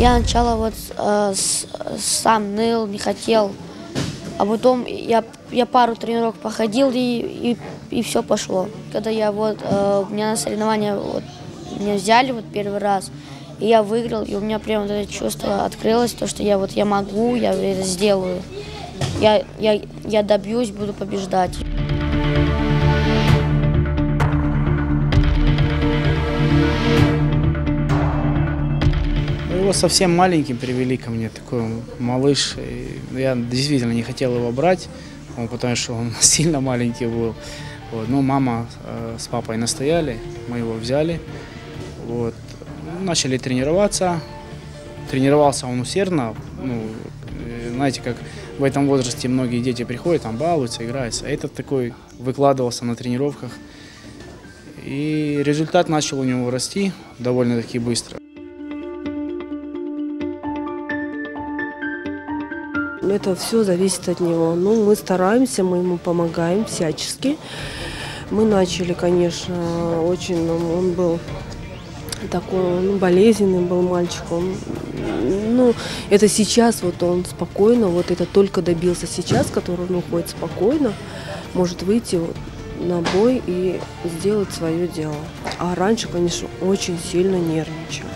Я сначала вот сам ныл, не хотел, а потом я пару тренировок походил и все пошло. Когда я меня на соревнования меня взяли первый раз, и я выиграл, и у меня прям вот это чувство открылось, то, что я могу, я это сделаю. Я добьюсь, буду побеждать. Его совсем маленьким привели ко мне, такой малыш. И я действительно не хотел его брать, потому что он сильно маленький был. Но мама с папой настояли, мы его взяли. Начали тренироваться. Тренировался он усердно. Знаете, как в этом возрасте многие дети приходят, там балуются, играются. А этот такой выкладывался на тренировках. И результат начал у него расти довольно-таки быстро. Это все зависит от него. Мы стараемся, мы ему помогаем всячески. Мы начали, конечно, он был такой, болезненный был мальчик. Это сейчас он спокойно, это только добился сейчас, который он уходит спокойно, может выйти на бой и сделать свое дело. А раньше, конечно, очень сильно нервничал.